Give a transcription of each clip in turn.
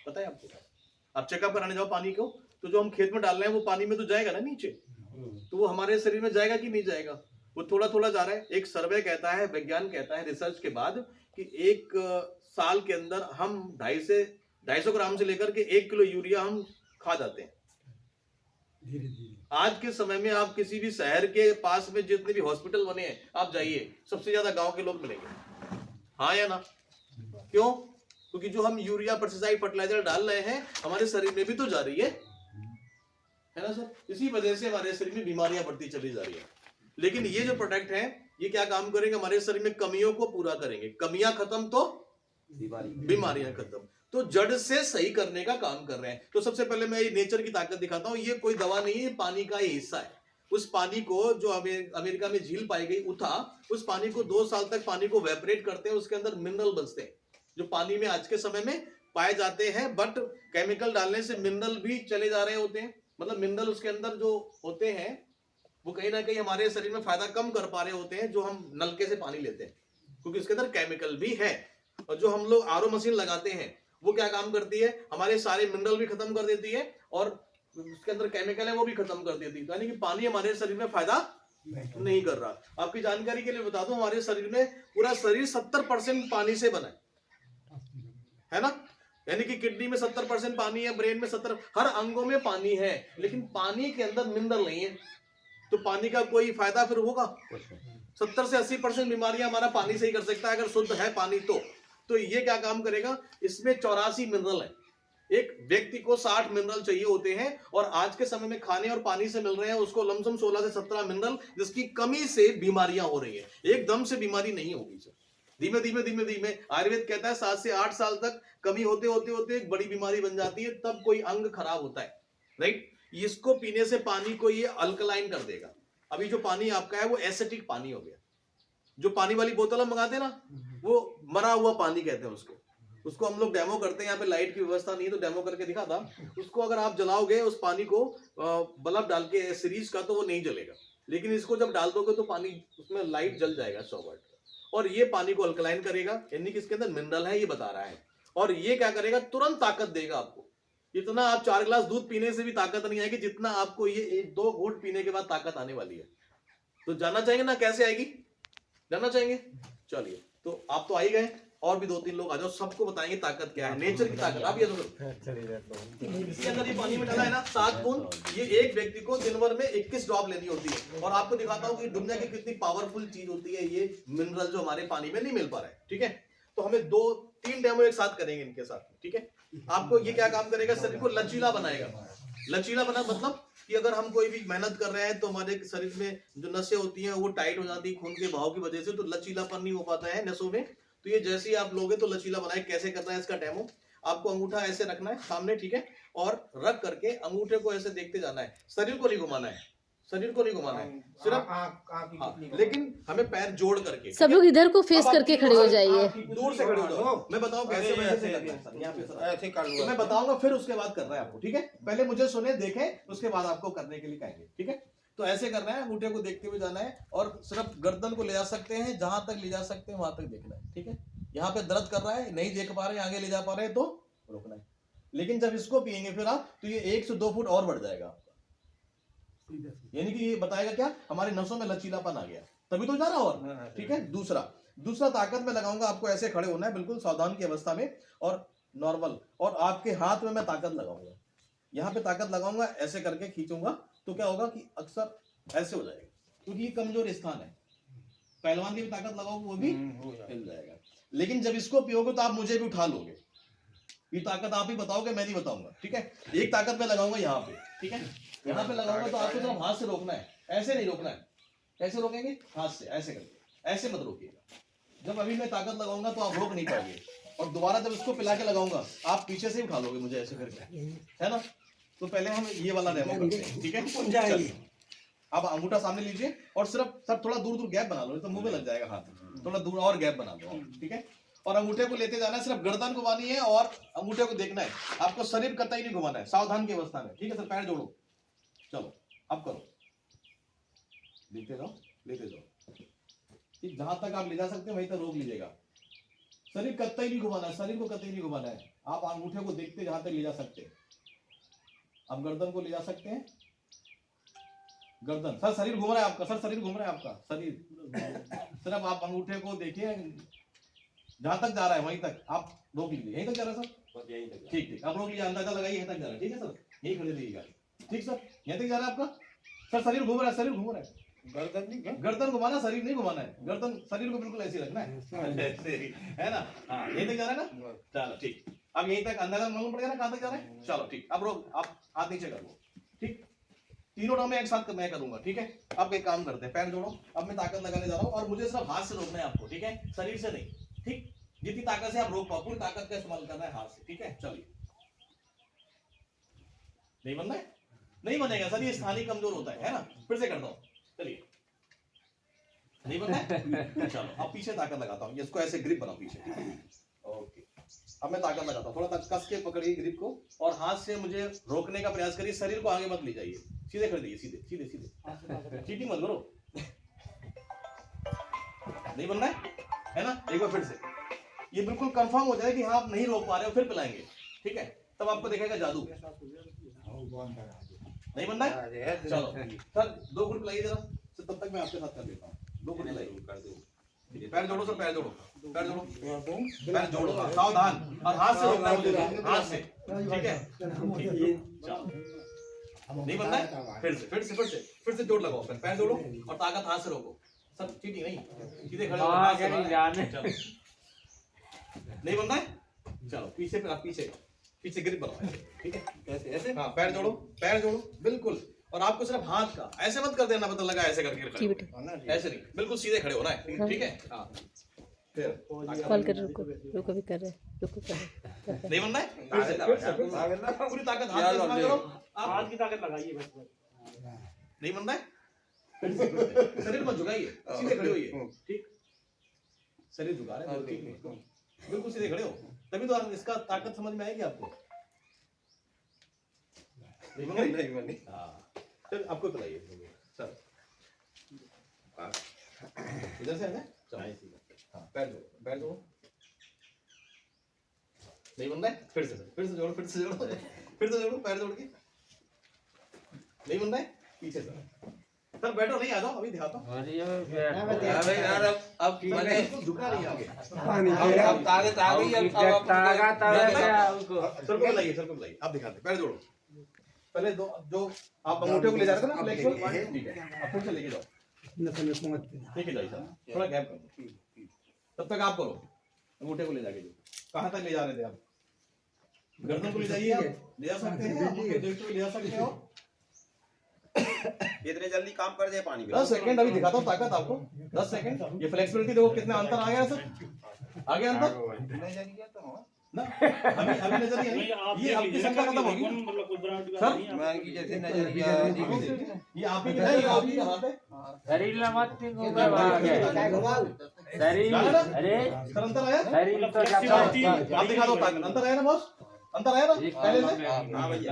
पता है आपको? आप चेकअप कराने जाओ पानी को, तो जो हम खेत में डाल रहे हैं वो पानी में तो जाएगा ना नीचे, तो वो हमारे शरीर में जाएगा कि नहीं जाएगा? वो थोड़ा थोड़ा जा रहा है। एक सर्वे कहता है, विज्ञान कहता है रिसर्च के बाद कि एक साल के अंदर हम 250 ग्राम से लेकर के 1 किलो यूरिया हम खा जाते हैं धीरे धीरे। आज के समय में आप किसी भी शहर के पास में जितने भी हॉस्पिटल बने हैं आप जाइए, सबसे ज्यादा गांव के लोग मिलेंगे, हाँ या ना? क्यों? क्योंकि जो हम यूरिया पेस्टिसाइड फर्टिलाइजर डाल रहे हैं हमारे शरीर में भी तो जा रही है ना सर? इसी वजह से हमारे शरीर में बीमारियां बढ़ती चली जा रही है। लेकिन ये जो प्रोडक्ट है ये क्या काम करेंगे? हमारे शरीर में कमियों को पूरा करेंगे। कमियां खत्म तो बीमारियां खत्म, तो जड़ से सही करने का काम कर रहे हैं। तो सबसे पहले मैं ये नेचर की ताकत दिखाता हूं। ये कोई दवा नहीं है, पानी का ही हिस्सा है। उस पानी को जो अमेरिका में झील पाई गई उठा, उस पानी को 2 साल तक पानी को वेपरेट करते हैं, उसके अंदर मिनरल बचते हैं जो पानी में आज के समय में पाए जाते हैं। बट केमिकल डालने से मिनरल भी चले जा रहे होते हैं, मतलब मिनरल उसके अंदर जो होते हैं वो कहीं ना कहीं हमारे शरीर में फायदा कम कर पा रहे होते हैं जो हम नलके से पानी लेते हैं, क्योंकि उसके अंदर केमिकल भी है। और जो हम लोग आरओ मशीन लगाते हैं वो क्या काम करती है? हमारे सारे मिनरल भी खत्म कर देती है और उसके अंदर केमिकल है वो भी खत्म कर देती है। तो यानी कि पानी हमारे शरीर में फायदा नहीं कर रहा। आपकी जानकारी के लिए बता दूं, हमारे शरीर में पूरा शरीर 70% पानी से बना है ना? यानी कि किडनी में 70% पानी है, ब्रेन में 70, हर अंगों में पानी है, लेकिन पानी के अंदर मिनरल नहीं है। तो पानी का कोई फायदा फिर होगा? 70 से 80% बीमारियां हमारा पानी से ही कर सकता है अगर शुद्ध है पानी तो ये क्या काम करेगा? इसमें 84 मिनरल है। एक व्यक्ति को 60 मिनरल चाहिए होते हैं और आज के समय में खाने और पानी से मिल रहे हैं उसको लमसम 16 से 17 मिनरल, जिसकी कमी से बीमारियां हो रही है। एकदम से बीमारी नहीं होगी सर, धीमे धीमे धीमे धीमे। आयुर्वेद कहता है 7 से 8 साल तक कमी होते होते होते एक बड़ी बीमारी बन जाती है, तब कोई अंग खराब होता है, राइट? इसको पीने से पानी को ये अल्कलाइन कर देगा। अभी जो पानी आपका है वो एसिटिक पानी हो गया। जो पानी वाली बोतल हम मंगाते हैं ना, वो मरा हुआ पानी कहते हैं उसको हम लोग डेमो करते हैं। यहाँ पे लाइट की व्यवस्था नहीं है तो डेमो करके दिखा था। उसको अगर आप जलाओगे उस पानी को बल्ब डाल के सीरीज का, तो वो नहीं जलेगा, लेकिन इसको जब डाल दोगे तो पानी उसमें लाइट जल जाएगा 100 वाट का, और ये पानी को अल्कलाइन करेगा, यानी कि इसके अंदर मिनरल है ये बता रहा है। और ये क्या करेगा? तुरंत ताकत देगा आपको। इतना आप 4 गिलास दूध पीने से भी ताकत नहीं आएगी जितना आपको ये 1-2 घूंट पीने के बाद ताकत आने वाली है। तो जानना चाहेंगे ना कैसे आएगी? जानना चाहेंगे? चलिए, तो आप तो आ ही गए, और भी 2-3 लोग आ जाओ, सबको बताएंगे ताकत क्या है, नेचर की ताकत। आप ये इसके अंदर ये पानी में डाला है ना 7 बूंद, ये एक व्यक्ति को दिन भर में 21 ड्रॉप लेनी होती है। और आपको दिखाता हूँ कि दुनिया की कितनी पावरफुल चीज होती है ये मिनरल जो हमारे पानी में नहीं मिल पा रहा है, ठीक है? तो हमें 2-3 डेमो एक साथ करेंगे इनके साथ, ठीक है? आपको ये क्या काम करेगा? शरीर को लचीला बनाएगा। लचीला बना मतलब कि अगर हम कोई भी मेहनत कर रहे हैं तो हमारे शरीर में जो नसें होती हैं वो टाइट हो जाती है खून के बहाव की वजह से, तो लचीलापन नहीं हो पाता है नसों में। तो ये जैसे ही आप लोगे तो लचीला बनाए। कैसे करना है इसका डेमो? आपको अंगूठा ऐसे रखना है सामने, ठीक है? और रख करके अंगूठे को ऐसे देखते जाना है, शरीर को नहीं घुमाना है, शरीर को नहीं घुमाना है, सिर्फ हाँ, लेकिन हमें पैर जोड़ करके। सब लोग इधर को फेस करके खड़े हो जाइए, दूर से खड़े हो जाओ। मैं बताऊं कैसे ऐसे कर लो, मैं बताऊंगा फिर उसके बाद करना है आपको, ठीक है? पहले मुझे सुने, देखें, उसके बाद आपको करने के लिए कहेंगे, ठीक है? तो ऐसे करना है, अंगूठे को देखते हुए जाना है और सिर्फ गर्दन को ले जा सकते हैं, जहां तक ले जा सकते हैं वहां तक देखना है, ठीक है? यहाँ पे दर्द कर रहा है, नहीं देख पा रहे हैं, आगे ले जा पा रहे हैं तो रोकना है। लेकिन जब इसको पिएंगे फिर आप, तो ये 1 से 2 फुट और बढ़ जाएगा आपका। यानी कि ये बताएगा क्या? हमारे नसों में लचीलापन आ गया, तभी तो जा रहा और, ठीक है? दूसरा ताकत में लगाऊंगा, आपको ऐसे खड़े होना है बिल्कुल सावधान की अवस्था में और नॉर्मल, और आपके हाथ में मैं ताकत लगाऊंगा, यहाँ पे ताकत लगाऊंगा, ऐसे करके खींचूंगा तो क्या होगा कि अक्सर ऐसे हो जाएगा, क्योंकि ये कमजोर स्थान है। पहलवान की भी ताकत लगाओगे वो भी हिल जाएगा। लेकिन जब इसको पियोगे तो आप मुझे भी उठा लोगे। ये ताकत आप ही बताओगे, मैं नहीं बताऊंगा, ठीक है? एक ताकत मैं लगाऊंगा यहाँ पे, ठीक है? यहाँ पे लगाऊंगा तो आपको सिर्फ हाथ से रोकना है, ऐसे नहीं रोकना है। कैसे रोकेंगे? हाथ से ऐसे करके, ऐसे मत रोकिएगा। जब अभी मैं ताकत लगाऊंगा तो आप रोक नहीं पाओगे, और दोबारा जब इसको पिला के लगाऊंगा आप पीछे से ही उठा लोगे मुझे ऐसे करके, है ना? तो पहले हम ये वाला डेमो करते हैं, ठीक है? आप अंगूठा सामने लीजिए और सिर्फ सब थोड़ा दूर दूर गैप बना लो, तो मुंह में लग जाएगा हाथ, थोड़ा दूर और गैप बना लो, ठीक है? और अंगूठे को लेते जाना है, सिर्फ गर्दन घुमानी है और अंगूठे को देखना है, आपको शरीर कतई नहीं घुमाना है, सावधान की अवस्था में, ठीक है सर? पैर जोड़ो, चलो अब करो, लेते जाओ, जहां तक आप ले जा सकते हैं वहीं तक रोक लीजिएगा। शरीर कतई नहीं घुमाना है, शरीर को कतई नहीं घुमाना है। आप अंगूठे को देखते जहां तक ले जा सकते हैं, आप गर्दन को ले जा सकते हैं, गर्दन, सर शरीर घूम रहा है आपका, सर शरीर घूम रहा है आपका शरीर, सिर्फ आप अंगूठे को देखिए जहां तक जा रहा है वहीं तक आप रोक लीजिए, यहीं तक जा रहा है सर, ठीक ठीक, आप रोक लीजिए, अंदाजा लगाइए यहीं तक जा रहा है, ठीक है सर, यही खड़े रहिएगा, ठीक सर, यहीं तक जा रहा है आपका, सर शरीर घूम रहा है, शरीर घूम रहा है, गर्दन नहीं, गर्दन घुमाना, शरीर नहीं घुमाना है, गर्दन शरीर को बिल्कुल ऐसे रखना है, ऐसे ही, है ना, हाँ यहीं तक जा रहा है ना, चलो ठीक, अब यहीं तक अंदाजा मालूम पड़ेगा ना कहाँ तक जा रहा है, चलो ठीक, अब रोक, आप हाथ नीचे कर लो, ठीक, तीनों टाइम एक साथ मैं करूंगा, ठीक है, अब एक काम करते हैं, पैर जोड़ो, अब मैं ताकत लगाने जा रहा हूँ और मुझे सिर्फ हाथ से रोकना है आपको, ठीक है, शरीर से नहीं, ठीक, जितनी ताकत से आप रोक पाओ, पूरी ताकत का इस्तेमाल करना है हाथ से, ठीक है, चलिए, नहीं बनना है, नहीं बनेगा सर, ये स्थानीय कमजोर होता है ना, फिर से करता हूँ, चलिए, नहीं बनना है, चलो अब पीछे ताकत लगाता हूँ, इसको ऐसे ग्रिप बनाओ पीछे, ठीक है, ओके, अब मैं ताकत लगाता हूँ, थोड़ा कस के पकड़िए ग्रिप को और हाथ से मुझे रोकने का प्रयास करिए, शरीर को आगे मत ले जाइए, सीधे कर दीजिए, सीधे सीधे सीधे, चीटिंग मत करो, नहीं बनना है ना, एक बार फिर से, ये बिल्कुल कंफर्म हो जाए कि हाँ आप नहीं रोक पा रहे हो, फिर पिलाएंगे, ठीक है, तब आपको दिखेगा जादू, नहीं बनना है, चलो सर 2 घुट पिलाइए जरा, तब तक मैं आपके साथ कर देता हूँ, 2 घुट पिलाइए, पैर जोड़ो सर, पैर जोड़ो, पैर जोड़ो, पैर जोड़ो, सावधान, और हाथ से रोकना मुझे, हाथ से, ठीक है, नहीं बनना है, फिर से जोड़ लगाओ, पैर जोड़ो और ताकत हाथ से रोको, सर चीटिंग नहीं, सीधे खड़े हो, नहीं बनना है, चलो पीछे पीछे ग्रिप बनाओ, ठीक है, ऐसे ऐसे, हाँ पैर जोड़ो बिल्कुल, और आपको सिर्फ हाथ का ऐसे मत कर देना, पता लगा ऐसे करके खड़े हो, ऐसे नहीं, बिल्कुल सीधे खड़े होना है, ठीक है, हाँ फिर कॉल कर, रुको भी कर रहे, रुको कर रहे, नहीं बनना है, पूरी ताकत हाथ से इस्तेमाल करो, हाथ की ताकत लगाइए बस, नहीं बनना है, शरीर मत झुकाइए, सीधे खड़े होइए, ठीक, शरीर झुका रहे हैं, ठीक, बिल्कुल सीधे खड़े हो, तभी तो इसका ताकत समझ में आएगी आपको, नहीं बनी, हाँ, चल आपको पिलाइए सर, इधर से है ना, चलो, हाँ पैर जोड़ो, नहीं बन रहा है, फिर से जोड़ो, पैर जोड़ के, नहीं बन रहा है, पीछे सर बैठो, नहीं आ जाओ, अभी दिखाता हूँ, अब झुकना नहीं आगे, अब ताकत आ गई, सर को बुलाइए, आप दिखाते, पैर जोड़ो, पहले जो आप अंगूठे को ले जा रहे थे ना, लेग को, ठीक है, अब फिर से लेके जाओ, लेके जाइए सर, थोड़ा गैप कर दो, तब तक आप करो, अंगूठे को ले जाके, जो कहाँ तक ले जा रहे थे आप, गर्दन को ले जाइए, आप ले जा सकते हैं, ले जा सकते हो, इतने जल्दी काम कर दे पानी 10 सेकंड अभी दिखाता हूँ ताकत आपको, 10 सेकंड, ये फ्लेक्सिबिलिटी देखो कितना अंतर आ गया सर, आ गया अंतर ना, अभी नजरिया नहीं, ये आपकी संख्या खत्म होगी सर, ये आप ही का हाथ है, शरीर मत शरीर, अरे सर अंतर आया, शरीर तो आप दिखा दो ताकत, अंतर आया ना बॉस, अंतर आया ना पहले से,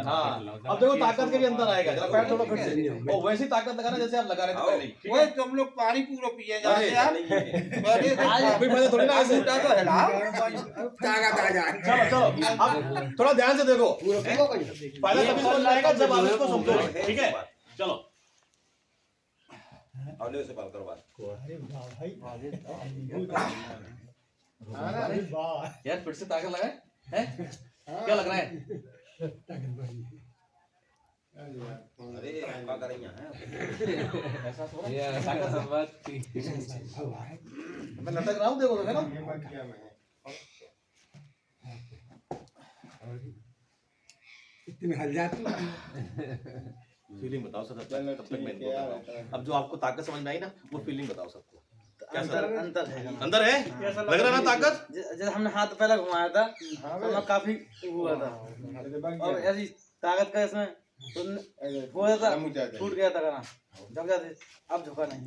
हाँ अब देखो ताकत के भी अंतर आएगा, जरा पैर थोड़ा फिर से, और वैसी ताकत लगाना जैसे आप लगा रहे थे पहले, ठीक है, तुम लोग पानी पूरा पिए जा रहे हैं, अभी पहले थोड़ी ना ऐसे, चलो अब थोड़ा ध्यान से देखो, पहले तभी समझ में आएगा जब आप इसको समझोगे, ठीक है, चलो अगले से बात करो, यार फिर से ताकत लगाए हैं, क्या लग रहा है, अरे क्या कर रही हैं, एहसास हो रहा है, मैं लटक रहा हूँ, देखो है ना, फीलिंग बताओ सर, तब तक मैं इनको कर रहा हूँ, अब जो आपको ताकत समझ में आई ना, वो फीलिंग बताओ सबको, क्या सर अंदर है, लग रहा ना ताकत, जैसे हमने हाथ पहले घुमाया था, तो काफी हुआ था, और ऐसी ताकत का इसमें तो हुआ था, टूट गया था गाना, झुक जाते, अब झुका नहीं,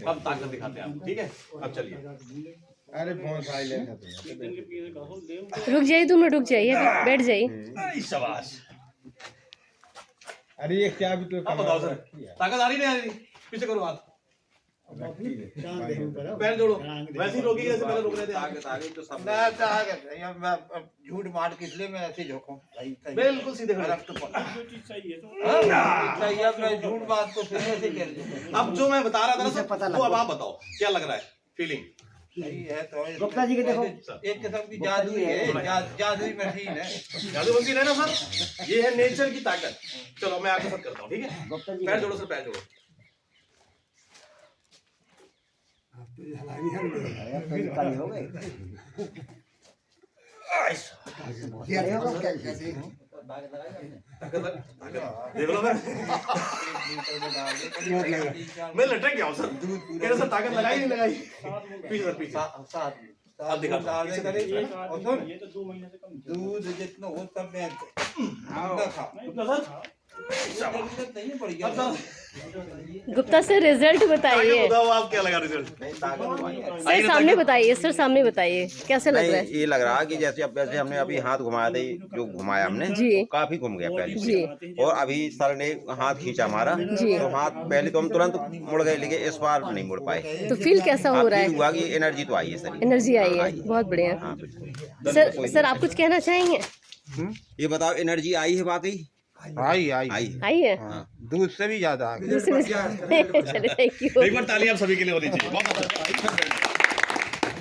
अब ताकत दिखाते हैं आप, ठीक है, अब चलिए, अरे फोन साइलेंट है, रुक जाइए, तुम रुक जाइए, बैठ जाइए, शाबाश, अरे ये क्या भी तो अब बताओ सर ताकत आ रही नहीं आ रही, पीछे करो हाथ, पैर जोड़ो, वैसे ही रोकिए जैसे पहले रोक रहे थे। मैं ताकत है, मैं अब झूठ मार के इसलिए मैं ऐसे झोंकूं बिल्कुल सीधे खड़े। रक्त पड़ा जो चीज सही है तो सही है, मैं झूठ बात को फिर ऐसे कर दूं। अब जो मैं बता रहा था ना सर, वो अब आप बताओ क्या लग रहा है फीलिंग? सही है तो गुप्ता जी के देखो। एक किस्म की जादुई है, जादुई मशीन है। जादू मंदिर है ना सर, ये है नेचर की ताकत। चलो मैं आपके साथ करता हूँ, ठीक है? पैर जोड़ो सर, पैर जोड़ो। देख लो मैं लटक गया हूँ सर, कैसे सर ताकत लगाई नहीं लगाई? पीछे सर, पीछे अब दिखा दो। ये तो 2 महीने से कम दूध जितना हो तब मैं खा जरूरत नहीं पड़ी। अब सर गुप्ता सर रिजल्ट बताइए। बताओ आप क्या लगा रिजल्ट? सर सामने बताइए, सर सामने बताइए कैसे लग रहा है? ये लग रहा कि जैसे अब वैसे हमने अभी हाथ घुमाया था, जो घुमाया हमने जी। वो काफी घूम गया पहले जी। और अभी सर ने हाथ खींचा हमारा जी। तो हाथ पहले तो हम तुरंत मुड़ गए, लेकिन इस बार नहीं मुड़ पाए। तो फील कैसा हो रहा फील है? हुआ कि एनर्जी तो आई है सर। एनर्जी आई है, बहुत बढ़िया। हाँ बिल्कुल। सर आप कुछ कहना चाहेंगे? ये बताओ एनर्जी आई है वाकई? आई आई है दूध से भी ज्यादा आ गई। दूसरे चलिए, थैंक यू। एक बार ताली आप सभी के लिए होनी चाहिए। बहुत अच्छा।